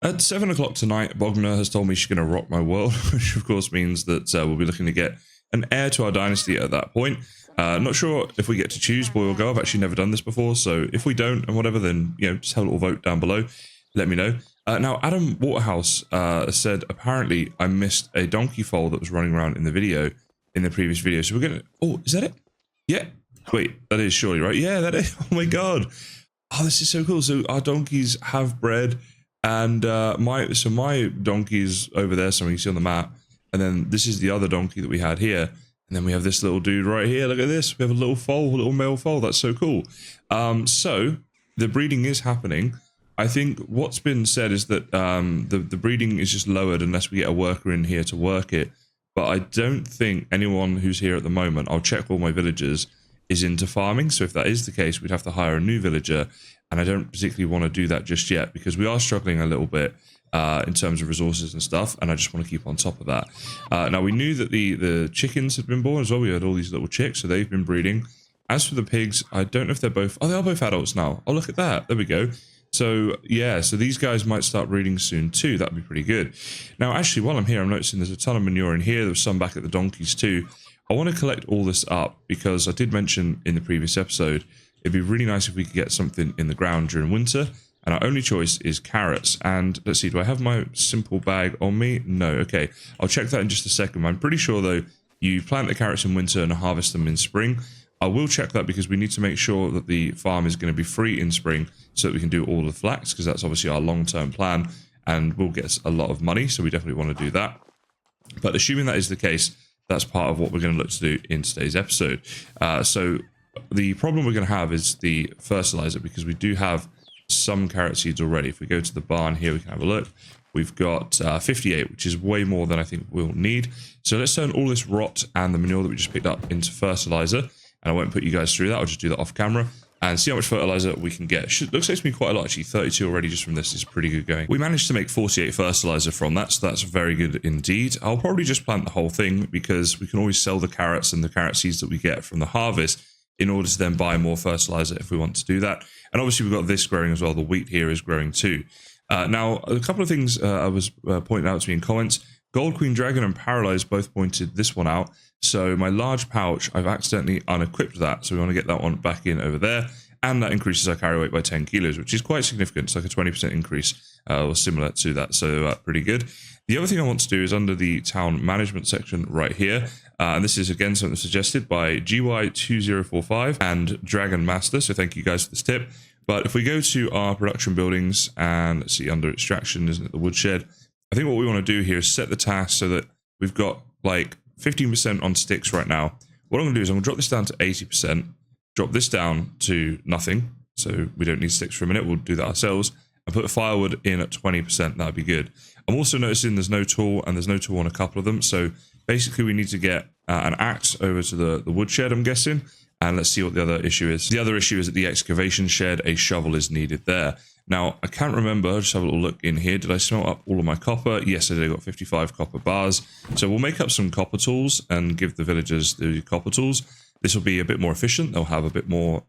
At 7 o'clock tonight, Bogna has told me she's going to rock my world, which of course means that we'll be looking to get an heir to our dynasty at that point. Not sure if we get to choose boy or girl. I've actually never done this before, so if we don't and whatever, then just have a little vote down below. Let me know. Now, Adam Waterhouse said apparently I missed a donkey foal that was running around in the video, in the previous video. So we're gonna. Oh, is that it? Yeah. Wait, that is surely right. Yeah, that is. Oh my god. Oh, this is so cool. So our donkeys have bred. And my donkey's over there, so you can see on the map, and then this is the other donkey that we had here, and then we have this little dude right here. Look at this, we have a little foal, a little male foal. That's so cool. So the breeding is happening. I think what's been said is that the breeding is just lowered unless we get a worker in here to work it. But I don't think anyone who's here at the moment, I'll check all my villagers, is into farming. So if that is the case, we'd have to hire a new villager. And I don't particularly want to do that just yet because we are struggling a little bit in terms of resources and stuff. And I just want to keep on top of that. Now, we knew that the chickens had been born as well. We had all these little chicks, so they've been breeding. As for the pigs, I don't know if they're both... Oh, they are both adults now. Oh, look at that. There we go. So, yeah, so these guys might start breeding soon too. That'd be pretty good. Now, actually, while I'm here, I'm noticing there's a ton of manure in here. There's some back at the donkeys too. I want to collect all this up because I did mention in the previous episode it'd be really nice if we could get something in the ground during winter, and our only choice is carrots. And let's see, do I have my simple bag on me? No. Okay, I'll check that in just a second. I'm pretty sure though you plant the carrots in winter and harvest them in spring. I will check that because we need to make sure that the farm is going to be free in spring so that we can do all the flax, because that's obviously our long-term plan and we'll get a lot of money, so we definitely want to do that. But assuming that is the case, that's part of what we're going to look to do in today's episode. So the problem we're going to have is the fertilizer, because we do have some carrot seeds already. If we go to the barn here, we can have a look. We've got 58, which is way more than I think we'll need. So let's turn all this rot and the manure that we just picked up into fertilizer. And I won't put you guys through that. I'll just do that off camera and see how much fertilizer we can get. Looks like to be quite a lot, actually. 32 already just from this is pretty good going. We managed to make 48 fertilizer from that, so that's very good indeed. I'll probably just plant the whole thing because we can always sell the carrots and the carrot seeds that we get from the harvest in order to then buy more fertilizer if we want to do that. And obviously we've got this growing as well. The wheat here is growing too. Now, a couple of things I was pointing out to me in comments. Gold Queen Dragon and Paralyze both pointed this one out. So my large pouch, I've accidentally unequipped that. So we want to get that one back in over there. And that increases our carry weight by 10 kilos, which is quite significant. It's like a 20% increase or similar to that. So pretty good. The other thing I want to do is under the town management section right here. And this is again something suggested by GY2045 and Dragon Master. So thank you guys for this tip. But if we go to our production buildings and let's see, under extraction, isn't it the woodshed? I think what we want to do here is set the task so that we've got like 15% on sticks right now. What I'm going to do is I'm going to drop this down to 80%, drop this down to nothing, so we don't need sticks for a minute, we'll do that ourselves, and put firewood in at 20%, that'd be good. I'm also noticing there's no tool, and there's no tool on a couple of them, so basically we need to get an axe over to the woodshed, I'm guessing, and let's see what the other issue is. The other issue is at the excavation shed, a shovel is needed there. Now, I can't remember, I'll just have a little look in here. Did I smelt up all of my copper? Yes, I did. I got 55 copper bars. So we'll make up some copper tools and give the villagers the copper tools. This will be a bit more efficient. They'll have a bit more,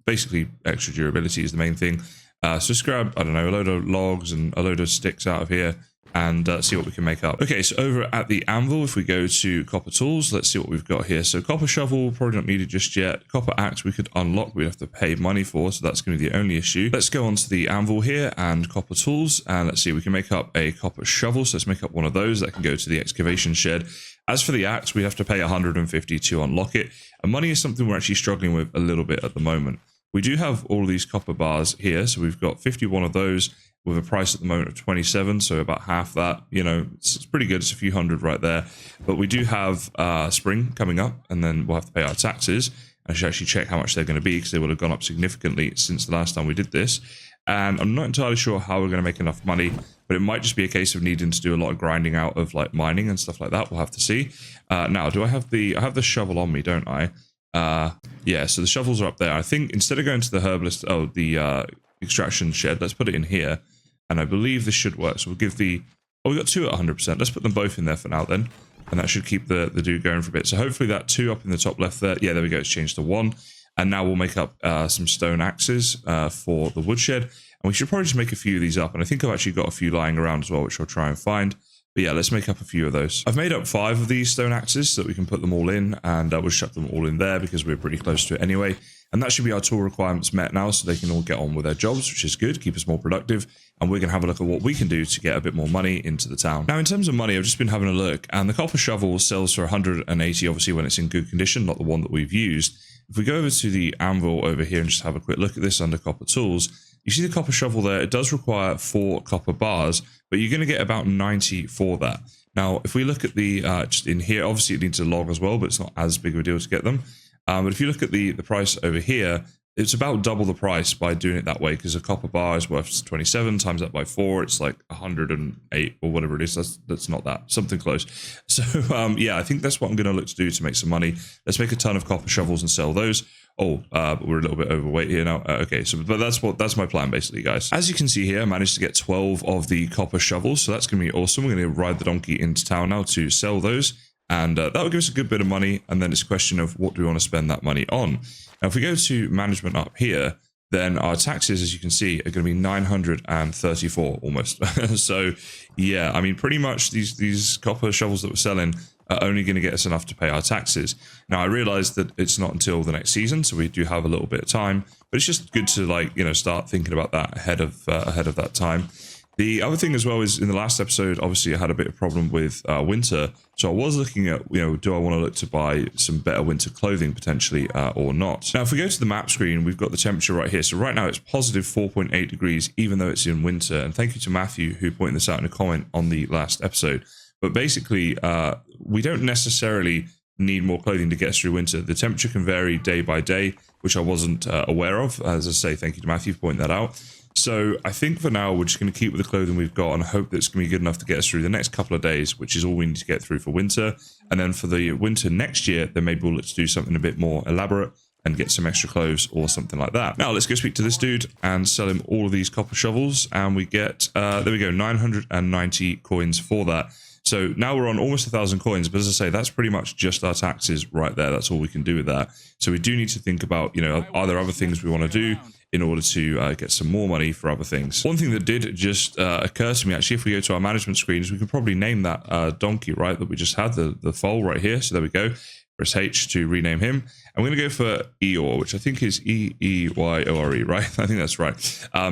basically extra durability is the main thing. So just grab, I don't know, a load of logs and a load of sticks out of here and see what we can make up. Okay, so over at the anvil, if we go to copper tools, let's see what we've got here. So copper shovel, probably not needed just yet. Copper axe we could unlock, we'd have to pay money for, so that's going to be the only issue. Let's go on to the anvil here and copper tools, and let's see, we can make up a copper shovel, so let's make up one of those that can go to the excavation shed. As for the axe, we have to pay 150 to unlock it, and money is something we're actually struggling with a little bit at the moment. We do have all of these copper bars here, so we've got 51 of those with a price at the moment of 27, so about half that. You know, it's pretty good. It's a few hundred right there. But we do have spring coming up, and then we'll have to pay our taxes. I should actually check how much they're going to be because they will have gone up significantly since the last time we did this. And I'm not entirely sure how we're going to make enough money, but it might just be a case of needing to do a lot of grinding out of like mining and stuff like that. We'll have to see. Now, do I have the shovel on me, don't I? Yeah, so the shovels are up there. I think instead of going to the herbalist, the extraction shed, let's put it in here, and I believe this should work. So we'll give we got 2 at 100%. Let's put them both in there for now then, and that should keep the dude going for a bit. So hopefully that 2 up in the top left there, yeah, there we go, it's changed to 1. And now we'll make up some stone axes for the woodshed, we should probably just make a few of these up. And I think I've actually got a few lying around as well, which I'll try and find. But yeah, let's make up a few of those. I've made up 5 of these stone axes so that we can put them all in, and we'll shut them all in there because we're pretty close to it anyway. And that should be our tool requirements met now, so they can all get on with their jobs, which is good, keep us more productive. And we're going to have a look at what we can do to get a bit more money into the town. Now, in terms of money, I've just been having a look, and the copper shovel sells for 180, obviously when it's in good condition, not the one that we've used. If we go over to the anvil over here and just have a quick look at this under copper tools, you see the copper shovel there. It does require 4 copper bars, but you're going to get about 90 for that. Now, if we look at the, just in here, obviously it needs a log as well, but it's not as big of a deal to get them. But if you look at the price over here, it's about double the price by doing it that way, because a copper bar is worth 27, times that by 4, it's like 108 or whatever it is. That's not that, something close. So yeah, I think that's what I'm going to look to do to make some money. Let's make a ton of copper shovels and sell those. Oh, but we're a little bit overweight here now. Okay, so but that's my plan basically, guys. As you can see here, I managed to get 12 of the copper shovels, so that's going to be awesome. We're going to ride the donkey into town now to sell those, and that will give us a good bit of money. And then it's a question of what do we want to spend that money on. Now, if we go to management up here, then our taxes, as you can see, are going to be 934 almost. So yeah, I mean, pretty much these copper shovels that we're selling are only going to get us enough to pay our taxes. Now, I realize that it's not until the next season, so we do have a little bit of time, but it's just good to, like, you know, start thinking about that ahead of that time. The other thing as well is in the last episode, obviously I had a bit of problem with winter. So I was looking at, you know, do I want to look to buy some better winter clothing potentially or not? Now, if we go to the map screen, we've got the temperature right here. So right now it's positive 4.8 degrees, even though it's in winter. And thank you to Matthew who pointed this out in a comment on the last episode. But basically, we don't necessarily need more clothing to get us through winter. The temperature can vary day by day, which I wasn't aware of. As I say, thank you to Matthew for pointing that out. So I think for now, we're just going to keep with the clothing we've got and hope that it's going to be good enough to get us through the next couple of days, which is all we need to get through for winter. And then for the winter next year, then maybe we'll look to do something a bit more elaborate and get some extra clothes or something like that. Now let's go speak to this dude and sell him all of these copper shovels. And we get, there we go, 990 coins for that. So now we're on almost 1,000 coins, but as I say, that's pretty much just our taxes right there. That's all we can do with that. So we do need to think about, you know, are there other things we want to do in order to get some more money for other things. One thing that did just occur to me, actually, if we go to our management screen, is we can probably name that donkey, right, that we just had, the foal right here. So there we go. Press H to rename him. And we're going to go for Eeyore, which I think is E-E-Y-O-R-E, right? I think that's right.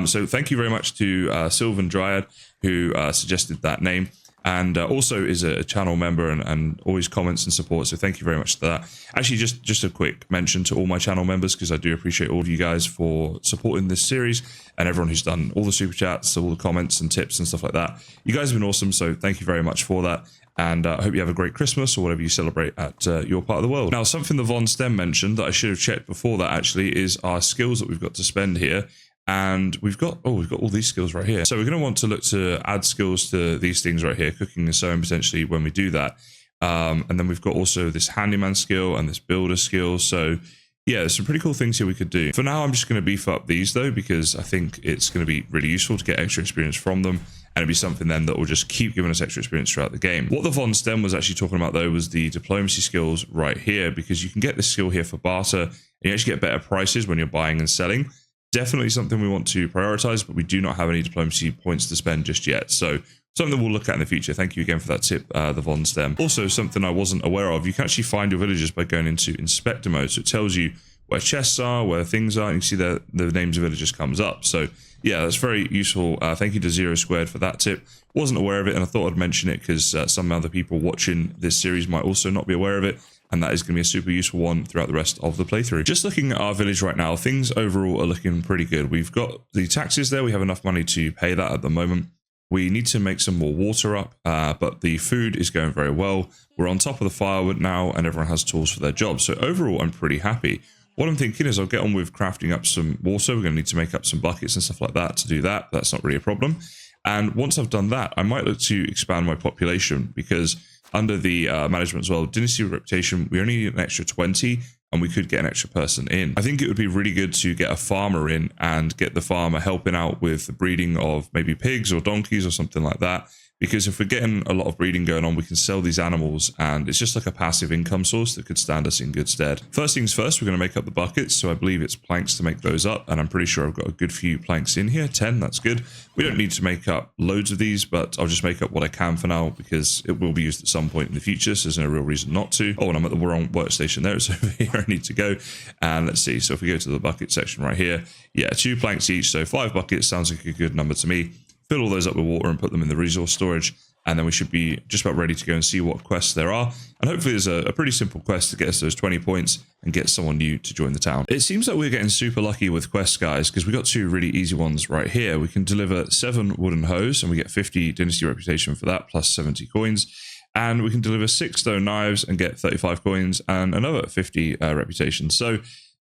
So thank you very much to Sylvan Dryad, who suggested that name. And also is a channel member and always comments and support. So thank you very much for that. Actually, just a quick mention to all my channel members, because I do appreciate all of you guys for supporting this series and everyone who's done all the super chats, all the comments and tips and stuff like that. You guys have been awesome. So thank you very much for that. And I hope you have a great Christmas or whatever you celebrate at your part of the world. Now, something the Von Stem mentioned that I should have checked before that actually is our skills that we've got to spend here. And we've got all these skills right here. So we're going to want to look to add skills to these things right here, cooking and sewing potentially when we do that. And then we've got also this handyman skill and this builder skill. So yeah, there's some pretty cool things here we could do. For now, I'm just going to beef up these though, because I think it's going to be really useful to get extra experience from them. And it'll be something then that will just keep giving us extra experience throughout the game. What the Von Stem was actually talking about though was the diplomacy skills right here, because you can get this skill here for barter and you actually get better prices when you're buying and selling. Definitely something we want to prioritize, but we do not have any diplomacy points to spend just yet. So something we'll look at in the future. Thank you again for that tip, the Von Stem. Also, something I wasn't aware of, you can actually find your villagers by going into inspector mode. So it tells you where chests are, where things are, and you see the names of villagers comes up. So yeah, that's very useful. Thank you to Zero Squared for that tip. Wasn't aware of it, and I thought I'd mention it because some other people watching this series might also not be aware of it. And that is going to be a super useful one throughout the rest of the playthrough. Just looking at our village right now, things overall are looking pretty good. We've got the taxes there. We have enough money to pay that at the moment. We need to make some more water up, but the food is going very well. We're on top of the firewood now, and everyone has tools for their jobs. So overall, I'm pretty happy. What I'm thinking is I'll get on with crafting up some water. We're going to need to make up some buckets and stuff like that to do that. That's not really a problem. And once I've done that, I might look to expand my population, because under the management as well, Dynasty reputation, we only need an extra 20 and we could get an extra person in. I think it would be really good to get a farmer in and get the farmer helping out with the breeding of maybe pigs or donkeys or something like that. because if we're getting a lot of breeding going on, we can sell these animals and it's just like a passive income source that could stand us in good stead. First things first, we're going to make up the buckets. So I believe it's planks to make those up, and I'm pretty sure I've got a good few planks in here. 10, that's good. We don't need to make up loads of these, but I'll just make up what I can for now because it will be used at some point in the future, so there's no real reason not to. Oh, and I'm at the wrong workstation there. It's over here I need to go. And let's see. So if we go to the bucket section right here, yeah, 2 planks each. So 5 buckets sounds like a good number to me. Fill all those up with water and put them in the resource storage, and then we should be just about ready to go and see what quests there are. And hopefully there's a pretty simple quest to get us those 20 points and get someone new to join the town. It seems like we're getting super lucky with quests, guys, because we got 2 really easy ones right here. We can deliver 7 wooden hoes and we get 50 dynasty reputation for that, plus 70 coins. And we can deliver 6 stone knives and get 35 coins and another 50 reputation. So,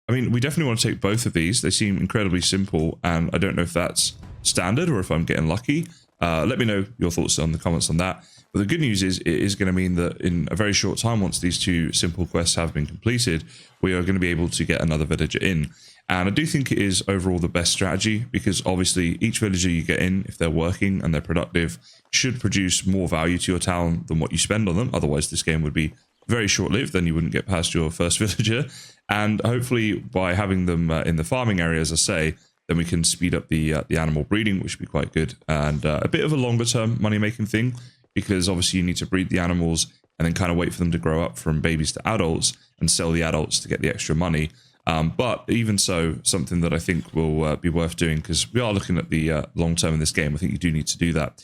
I mean, we definitely want to take both of these. They seem incredibly simple, and I don't know if that's standard or if I'm getting lucky. Let me know your thoughts on the comments on that. But the good news is it is going to mean that in a very short time, once these 2 simple quests have been completed, we are going to be able to get another villager in. And I do think it is overall the best strategy, because obviously each villager you get in, if they're working and they're productive, should produce more value to your town than what you spend on them. Otherwise this game would be very short-lived, then you wouldn't get past your first villager. And hopefully by having them in the farming area, as I say, then we can speed up the animal breeding, which would be quite good. And a bit of a longer-term money-making thing, because obviously you need to breed the animals and then kind of wait for them to grow up from babies to adults and sell the adults to get the extra money. But even so, something that I think will be worth doing, because we are looking at the long-term in this game. I think you do need to do that.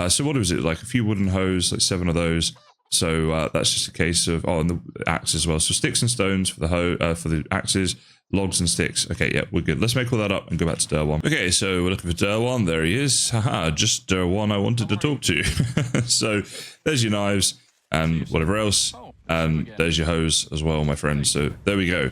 So what was it? Like a few wooden hoes, like 7 of those. So that's just a case of, oh, and the axe as well. So sticks and stones for the for the axes, logs and sticks. Okay, yeah, we're good. Let's make all that up and go back to Durwan. Okay, so we're looking for Durwan. There he is. Haha, just Durwan I wanted to talk to. So there's your knives and whatever else. And there's your hose as well, my friends. So there we go.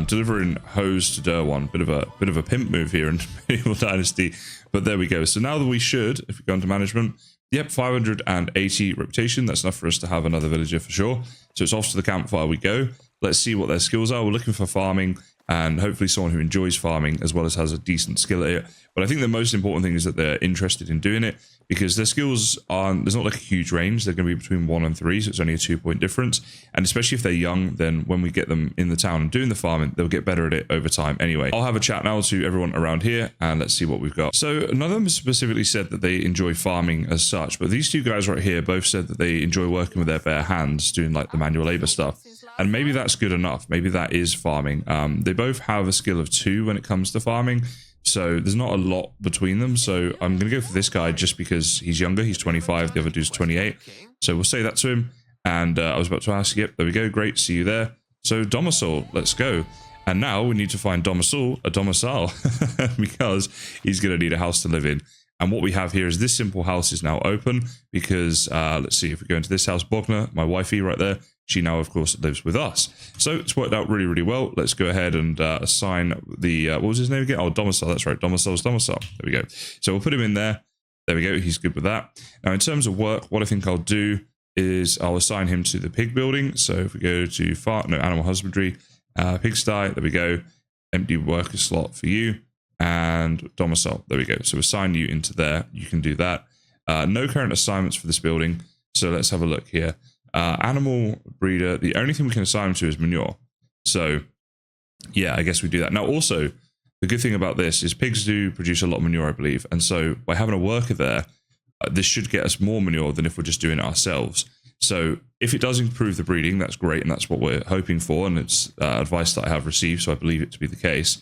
Delivering hose to Durwan. Bit of a pimp move here in Medieval Dynasty. But there we go. So now that we should, if we go into management, yep, 580 reputation. That's enough for us to have another villager for sure. So it's off to the campfire we go. Let's see what their skills are. We're looking for farming, and hopefully someone who enjoys farming as well as has a decent skill at it. But I think the most important thing is that they're interested in doing it, because their skills aren't, there's not like a huge range. They're going to be between 1 and 3, so it's only a 2-point difference. And especially if they're young, then when we get them in the town and doing the farming, they'll get better at it over time anyway. I'll have a chat now to everyone around here, and let's see what we've got. So none of them specifically said that they enjoy farming as such, but these 2 guys right here both said that they enjoy working with their bare hands, doing like the manual labor stuff. And maybe that's good enough. Maybe that is farming. They both have a skill of 2 when it comes to farming. So there's not a lot between them. So I'm going to go for this guy just because he's younger. He's 25. The other dude's 28. So we'll say that to him. And I was about to ask, yep, there we go. Great. See you there. So domicile, let's go. And now we need to find domicile, a domicile, because he's going to need a house to live in. And what we have here is this simple house is now open because let's see if we go into this house, Bogna, my wifey right there. She now, of course, lives with us. So it's worked out really, really well. Let's go ahead and assign the, what was his name again? Oh, domicile. That's right. Domicile's domicile. There we go. So we'll put him in there. There we go. He's good with that. Now, in terms of work, what I think I'll do is I'll assign him to the pig building. So if we go to animal husbandry, pigsty, there we go. Empty worker slot for you. And domicile. There we go. So assign you into there. You can do that. No current assignments for this building. So let's have a look here. Animal breeder, the only thing we can assign them to is manure. So yeah, I guess we do that. Now also, the good thing about this is pigs do produce a lot of manure, I believe. And so by having a worker there, this should get us more manure than if we're just doing it ourselves. So if it does improve the breeding, that's great. And that's what we're hoping for. And it's advice that I have received. So I believe it to be the case.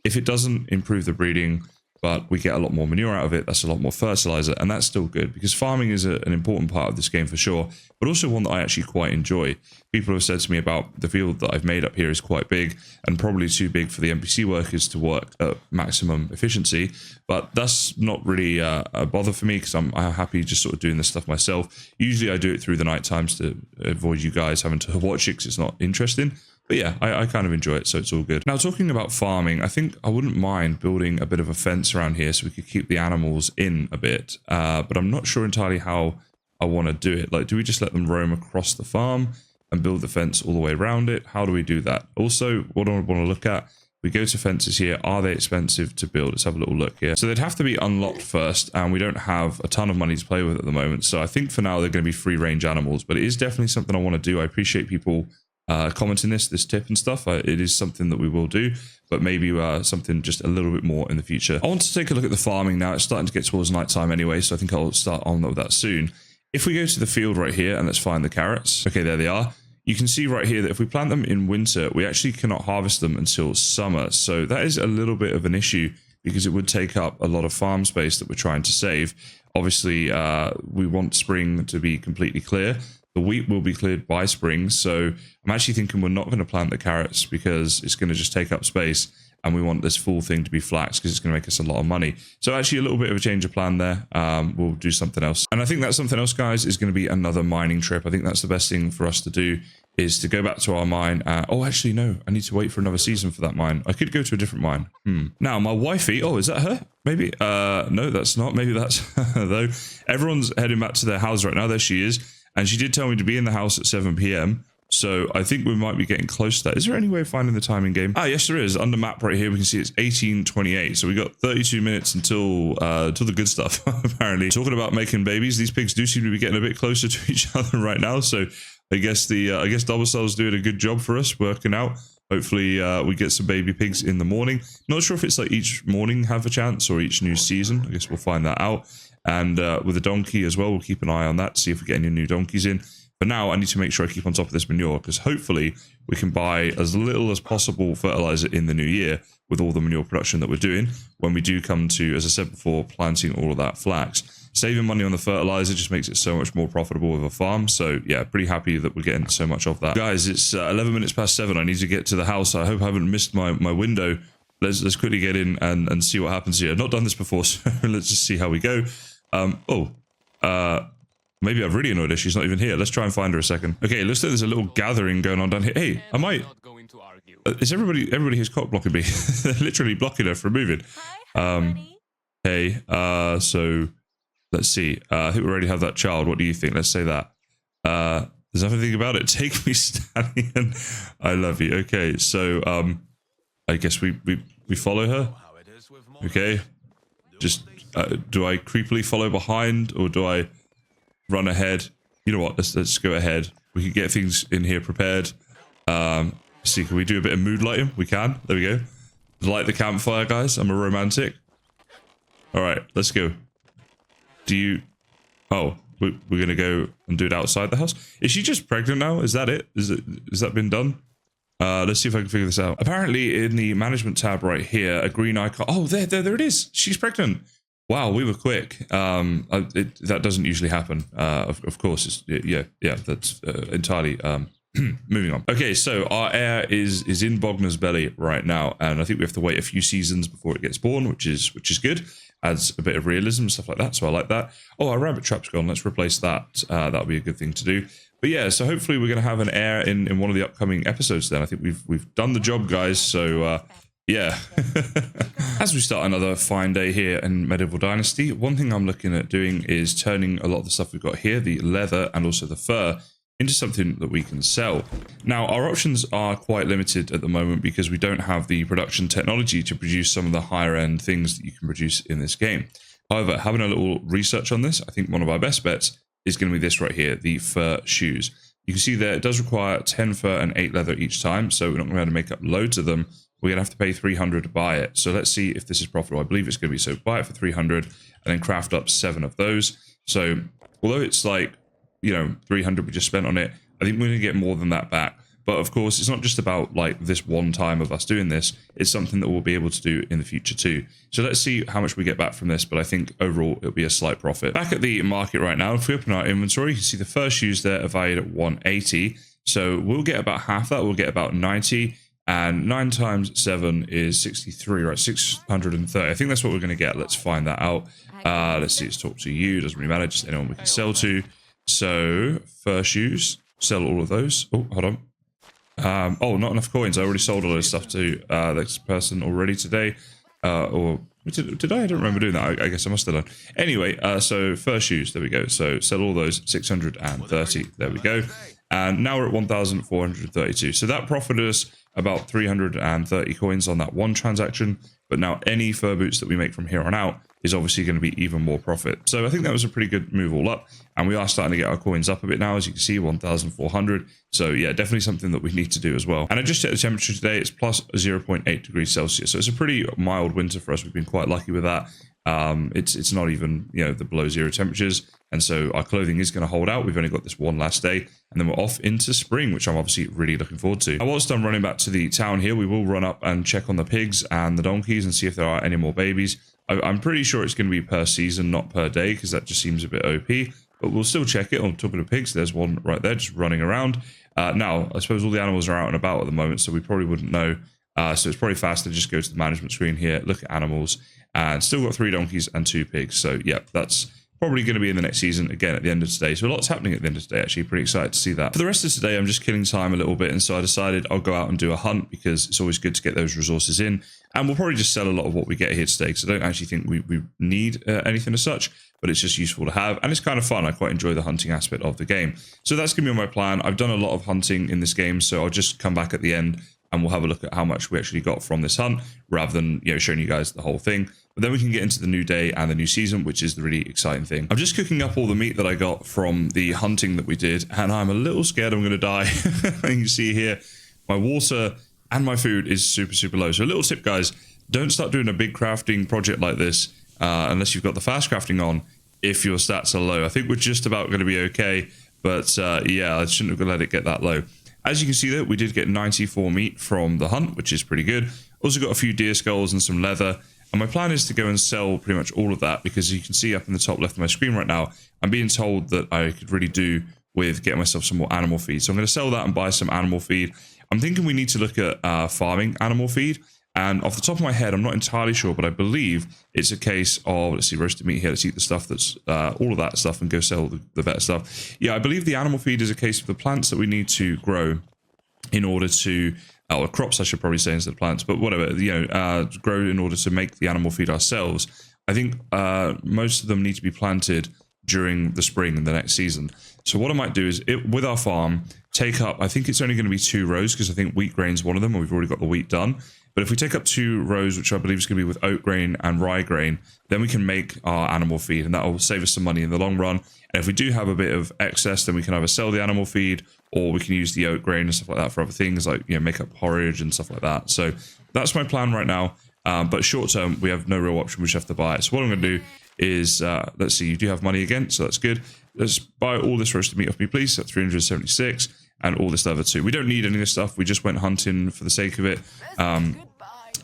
If it doesn't improve the breeding, but we get a lot more manure out of it, that's a lot more fertilizer, and that's still good, because farming is an important part of this game for sure, but also one that I actually quite enjoy. People have said to me about the field that I've made up here is quite big, and probably too big for the NPC workers to work at maximum efficiency, but that's not really a bother for me, because I'm happy just sort of doing this stuff myself. Usually I do it through the night times to avoid you guys having to watch it, because it's not interesting. But yeah, I kind of enjoy it, so it's all good. Now, talking about farming, I think I wouldn't mind building a bit of a fence around here so we could keep the animals in a bit. But I'm not sure entirely how I want to do it. Like, do we just let them roam across the farm and build the fence all the way around it? How do we do that? Also, what I want to look at We go to fences here. Are they expensive to build? Let's have a little look here. So they'd have to be unlocked first, and we don't have a ton of money to play with at the moment. So I think for now they're going to be free range animals, but it is definitely something I want to do. I appreciate people commenting this tip and stuff. It is something that we will do, but maybe something just a little bit more in the future. I want to take a look at the farming now. It's starting to get towards night time anyway, so I think I'll start on with that soon. If we go to the field right here and let's find the carrots. Okay, there they are. You can see right here that if we plant them in winter, we actually cannot harvest them until summer. So that is a little bit of an issue because it would take up a lot of farm space that we're trying to save. Obviously, we want spring to be completely clear. The wheat will be cleared by spring. So I'm actually thinking we're not going to plant the carrots because it's going to just take up space. And we want this full thing to be flax because it's going to make us a lot of money. So actually a little bit of a change of plan there. We'll do something else. And I think that something else, guys, is going to be another mining trip. I think that's the best thing for us to do is to go back to our mine. Oh, actually, no. I need to wait for another season for that mine. I could go to a different mine. Now, my wifey. Oh, is that her? Maybe. No, that's not. Maybe that's her, though. Everyone's heading back to their house right now. There she is. And she did tell me to be in the house at 7 p.m. So I think we might be getting close to that. Is there any way of finding the time in game? Ah, yes, there is. Under map right here, we can see it's 18:28. So we got 32 minutes until the good stuff, apparently. Talking about making babies, these pigs do seem to be getting a bit closer to each other right now. So I guess Double Cell's doing a good job for us, working out. Hopefully we get some baby pigs in the morning. Not sure if it's like each morning have a chance or each new season. I guess we'll find that out. And with the donkey as well, we'll keep an eye on that, see if we get any new donkeys in. But now I need to make sure I keep on top of this manure because hopefully we can buy as little as possible fertilizer in the new year with all the manure production that we're doing when we do come to, as I said before, planting all of that flax. Saving money on the fertilizer just makes it so much more profitable with a farm. So yeah, pretty happy that we're getting so much of that. Guys, it's 11 minutes past 7. I need to get to the house. I hope I haven't missed my window. Let's quickly get in and see what happens here. I've not done this before, so let's just see how we go. Maybe I've really annoyed her. She's not even here. Let's try and find her a second. Okay, it looks like there's a little gathering going on down here. Hey, I might... is everybody here's cock blocking me? They're literally blocking her from moving. Hey, so let's see. I think we already have that child. What do you think? Let's say that. There's nothing to think about it. Take me, Stallion. I love you. Okay, so I guess we follow her. Okay. Just do I creepily follow behind or do I run ahead? You know what? Let's go ahead. We can get things in here prepared. See, can we do a bit of mood lighting? We can. There we go. Light the campfire, guys. I'm a romantic. All right, let's go. Do you? Oh, we're gonna go and do it outside the house. Is she just pregnant now? Is that it? Is that been done? Let's see if I can figure this out. Apparently, in the management tab right here, a green icon. Oh, there it is. She's pregnant. Wow, we were quick. That doesn't usually happen. Of course, yeah. That's entirely. Moving on. Okay, so our heir is in Bogna's belly right now, and I think we have to wait a few seasons before it gets born, which is good. Adds a bit of realism, stuff like that. So I like that. Oh, our rabbit trap's gone. Let's replace that. That'll be a good thing to do. But yeah, so hopefully we're going to have an heir in one of the upcoming episodes. Then I think we've done the job, guys. So yeah. As we start another fine day here in Medieval Dynasty, one thing I'm looking at doing is turning a lot of the stuff we've got here, the leather and also the fur, into something that we can sell. Now, our options are quite limited at the moment because we don't have the production technology to produce some of the higher end things that you can produce in this game. However, having a little research on this, I think one of our best bets is going to be this right here, the fur shoes. You can see there it does require 10 fur and 8 leather each time, so we're not going to be able to make up loads of them. We're going to have to pay 300 to buy it. So let's see if this is profitable. I believe it's going to be. So buy it for 300 and then craft up 7 of those. So although it's like, 300 we just spent on it, I think we're going to get more than that back. But of course, it's not just about like this one time of us doing this. It's something that we'll be able to do in the future too. So let's see how much we get back from this. But I think overall, it'll be a slight profit. Back at the market right now, if we open our inventory, you can see the first shoes there are valued at 180. So we'll get about half that. We'll get about 90. And 9 times 7 is 63, right? 630. I think that's what we're going to get. Let's find that out. Let's see. Let's talk to you. Doesn't really matter. Just anyone we can sell to. So, fur shoes, sell all of those. Oh, hold on. Oh, not enough coins. I already sold all this stuff to this person already today. Or did I? I don't remember doing that. I guess I must have done. Anyway, so fur shoes, there we go. So, sell all those, 630. There we go. And now we're at 1,432. So that profited us about 330 coins on that one transaction. But now any fur boots that we make from here on out is obviously going to be even more profit. So I think that was a pretty good move all up. And we are starting to get our coins up a bit now, as you can see, 1,400. So yeah, definitely something that we need to do as well. And I just checked the temperature today. It's plus 0.8 degrees Celsius. So it's a pretty mild winter for us. We've been quite lucky with that. It's not even, you know, the below zero temperatures. And so our clothing is going to hold out. We've only got this one last day, and then we're off into spring, which I'm obviously really looking forward to. Now, whilst I'm running back to the town here, we will run up and check on the pigs and the donkeys and see if there are any more babies. I'm pretty sure it's going to be per season, not per day, because that just seems a bit OP. But we'll still check it. On top of the pigs, there's one right there just running around. Now, I suppose all the animals are out and about at the moment, so we probably wouldn't know. So it's probably faster to just go to the management screen here, look at animals, and still got 3 donkeys and 2 pigs. So yeah, that's probably going to be in the next season again at the end of today. So a lot's happening at the end of today, actually. Pretty excited to see that. For the rest of today, I'm just killing time a little bit, and so I decided I'll go out and do a hunt because it's always good to get those resources in. And we'll probably just sell a lot of what we get here today, because I don't actually think we need anything as such, but it's just useful to have. And it's kind of fun. I quite enjoy the hunting aspect of the game. So that's going to be on my plan. I've done a lot of hunting in this game, so I'll just come back at the end and we'll have a look at how much we actually got from this hunt, rather than, you know, showing you guys the whole thing. But then we can get into the new day and the new season, which is the really exciting thing. I'm just cooking up all the meat that I got from the hunting that we did, and I'm a little scared I'm going to die. You can see here, my water and my food is super, super low. So a little tip, guys, don't start doing a big crafting project like this unless you've got the fast crafting on, if your stats are low. I think we're just about going to be okay, but yeah, I shouldn't have let it get that low. As you can see there, we did get 94 meat from the hunt, which is pretty good. Also got a few deer skulls and some leather. And my plan is to go and sell pretty much all of that, because you can see up in the top left of my screen right now, I'm being told that I could really do with getting myself some more animal feed. So I'm going to sell that and buy some animal feed. I'm thinking we need to look at farming animal feed. And off the top of my head, I'm not entirely sure, but I believe it's a case of, let's see, roasted meat here. Let's eat the stuff that's all of that stuff and go sell the better stuff. Yeah, I believe the animal feed is a case of the plants that we need to grow in order to, or crops I should probably say instead of plants, but whatever, you know, grow in order to make the animal feed ourselves. I think most of them need to be planted during the spring in the next season. So what I might do is, with our farm, take up, I think it's only going to be 2 rows, because I think wheat grain's one of them, and we've already got the wheat done. But if we take up 2 rows, which I believe is going to be with oat grain and rye grain, then we can make our animal feed, and that will save us some money in the long run. And if we do have a bit of excess, then we can either sell the animal feed, or we can use the oat grain and stuff like that for other things, like, you know, make up porridge and stuff like that. So that's my plan right now. But short term, we have no real option. We just have to buy it. So what I'm going to do is, let's see, you do have money again, so that's good. Let's buy all this roasted meat off me, please. That's 376, and all this leather too. We don't need any of this stuff. We just went hunting for the sake of it,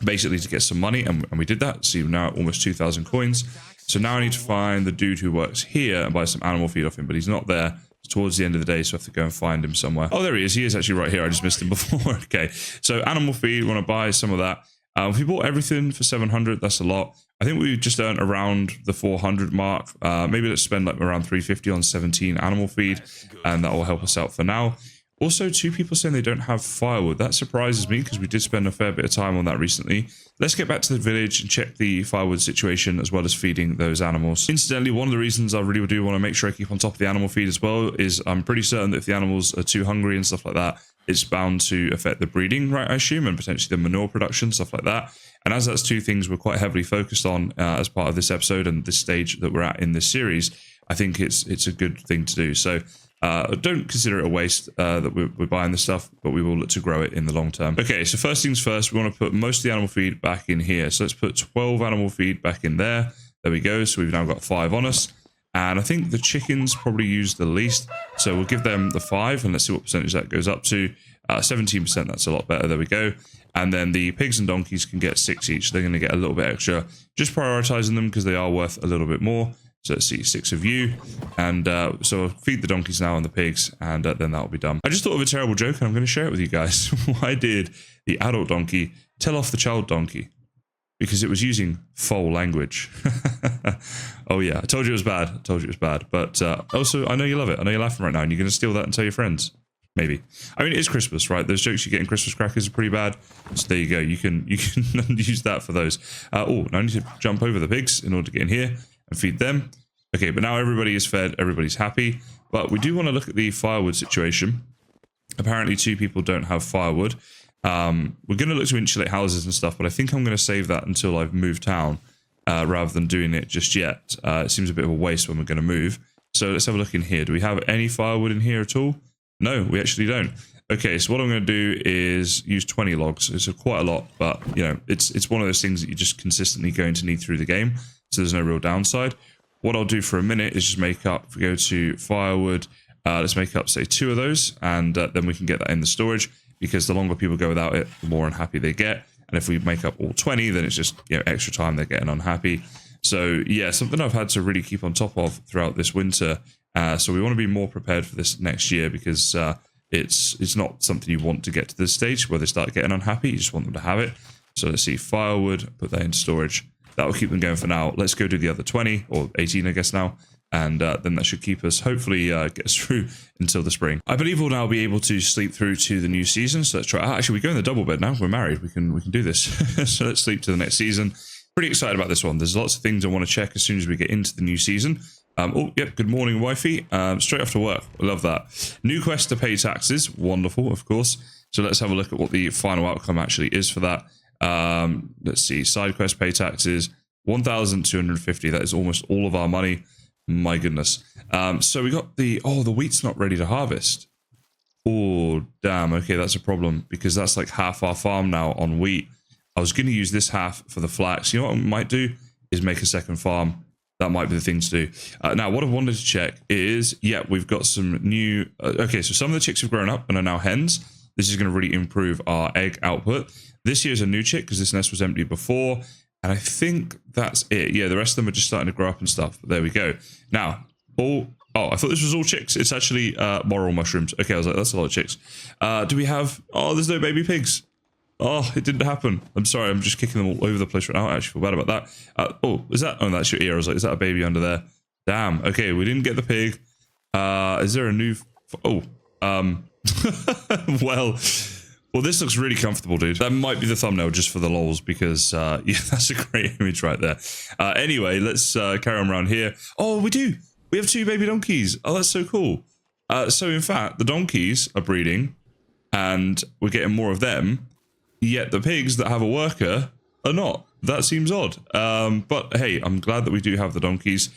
basically to get some money, and we did that. See, now almost 2,000 coins. So now I need to find the dude who works here and buy some animal feed off him, but he's not there. It's towards the end of the day, so I have to go and find him somewhere. Oh, there he is. He is actually right here. I just missed him before. Okay, so animal feed, we want to buy some of that. If we bought everything for 700, that's a lot. I think we just earned around the 400 mark. Maybe let's spend like around 350 on 17 animal feed, and that will help us out for now. Also, 2 people saying they don't have firewood. That surprises me, because we did spend a fair bit of time on that recently. Let's get back to the village and check the firewood situation, as well as feeding those animals. Incidentally, one of the reasons I really do want to make sure I keep on top of the animal feed as well is I'm pretty certain that if the animals are too hungry and stuff like that, it's bound to affect the breeding, right, I assume, and potentially the manure production, stuff like that. And as that's 2 things we're quite heavily focused on as part of this episode and this stage that we're at in this series, I think it's a good thing to do. So don't consider it a waste that we're buying this stuff, but we will look to grow it in the long term. Okay, so first things first, we want to put most of the animal feed back in here. So let's put 12 animal feed back in there. There we go. So we've now got 5 on us. And I think the chickens probably use the least. So we'll give them the 5, and let's see what percentage that goes up to. 17%, that's a lot better. There we go. And then the pigs and donkeys can get 6 each. They're going to get a little bit extra. Just prioritizing them because they are worth a little bit more. So let's see, 6 of you. And so I'll feed the donkeys now and the pigs, and then that'll be done. I just thought of a terrible joke, and I'm going to share it with you guys. Why did the adult donkey tell off the child donkey? Because it was using foal language. Oh yeah, I told you it was bad. I told you it was bad. But also, I know you love it. I know you're laughing right now, and you're going to steal that and tell your friends. Maybe. I mean, it is Christmas, right? Those jokes you get in Christmas crackers are pretty bad. So there you go. You can use that for those. Oh, now I need to jump over the pigs in order to get in here and feed them. Okay, but now everybody is fed. Everybody's happy. But we do want to look at the firewood situation. Apparently 2 people don't have firewood. We're going to look to insulate houses and stuff, but I think I'm going to save that until I've moved town rather than doing it just yet. It seems a bit of a waste when we're going to move. So let's have a look in here. Do we have any firewood in here at all? No, we actually don't. Okay, so what I'm going to do is use 20 logs. It's quite a lot, but you know, it's one of those things that you're just consistently going to need through the game. So there's no real downside. What I'll do for a minute is just make up, if we go to firewood, let's make up, say, 2 of those, and then we can get that in the storage, because the longer people go without it, the more unhappy they get. And if we make up all 20, then it's just, you know, extra time they're getting unhappy. So yeah, something I've had to really keep on top of throughout this winter. So we want to be more prepared for this next year, because it's not something you want to get to this stage where they start getting unhappy. You just want them to have it. So let's see, firewood, put that into storage. That will keep them going for now. Let's go do the other 20 or 18, I guess now. And then that should keep us, hopefully get us through until the spring. I believe we'll now be able to sleep through to the new season. So let's try. Actually, we go in the double bed now. We're married. We can do this. So let's sleep to the next season. Pretty excited about this one. There's lots of things I want to check as soon as we get into the new season. Oh, yep. Good morning, wifey. Straight after work. I love that. New quest to pay taxes. Wonderful, of course. So let's have a look at what the final outcome actually is for that. Let's see. Side quest pay taxes. 1,250. That is almost all of our money. My goodness. So we got the wheat's not ready to harvest. Oh, damn. Okay, that's a problem, because that's like half our farm now on wheat. I was going to use this half for the flax. You know what I might do is make a second farm. That might be the thing to do. Now, what I wanted to check is, yeah, we've got some new... okay, so some of the chicks have grown up and are now hens. This is going to really improve our egg output. This year's a new chick because this nest was empty before. And I think that's it. Yeah, the rest of them are just starting to grow up and stuff. But there we go. Now, I thought this was all chicks. It's actually moral mushrooms. Okay, I was like, that's a lot of chicks. Do we have... Oh, there's no baby pigs. Oh, it didn't happen. I'm sorry. I'm just kicking them all over the place right now. I actually feel bad about that. Is that... Oh, that's your ear. I was like, is that a baby under there? Damn. Okay, we didn't get the pig. Is there a new... Well, this looks really comfortable, dude. That might be the thumbnail just for the lols, because, yeah, that's a great image right there. Anyway, let's carry on around here. Oh, we do. We have 2 baby donkeys. Oh, that's so cool. So, in fact, the donkeys are breeding, and we're getting more of them, yet the pigs that have a worker are not. That seems odd. But, hey, I'm glad that we do have the donkeys.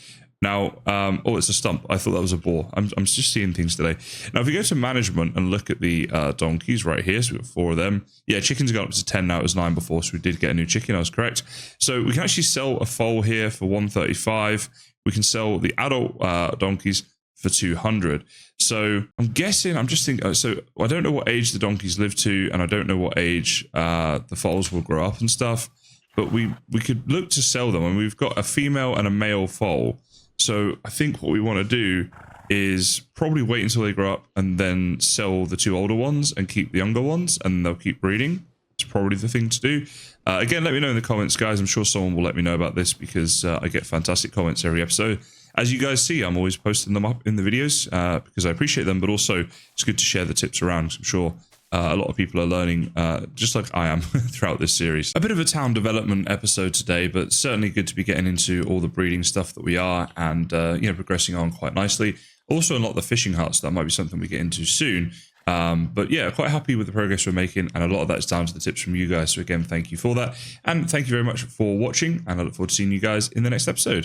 Now, it's a stump. I thought that was a boar. I'm just seeing things today. Now, if we go to management and look at the donkeys right here, so we've got 4 of them. Yeah, chickens have gone up to 10 now. It was 9 before, so we did get a new chicken. I was correct. So we can actually sell a foal here for 135. We can sell the adult donkeys for 200. So I'm guessing, I'm just thinking, so I don't know what age the donkeys live to, and I don't know what age the foals will grow up and stuff, but we could look to sell them, and we've got a female and a male foal. So I think what we want to do is probably wait until they grow up and then sell the 2 older ones and keep the younger ones, and they'll keep breeding. It's probably the thing to do. Again, let me know in the comments, guys. I'm sure someone will let me know about this, because I get fantastic comments every episode. As you guys see, I'm always posting them up in the videos because I appreciate them, but also it's good to share the tips around, because I'm sure a lot of people are learning, just like I am, throughout this series. A bit of a town development episode today, but certainly good to be getting into all the breeding stuff that we are, and progressing on quite nicely. Also unlock the fishing huts. That might be something we get into soon. But yeah, quite happy with the progress we're making, and a lot of that is down to the tips from you guys. So again, thank you for that, and thank you very much for watching, and I look forward to seeing you guys in the next episode.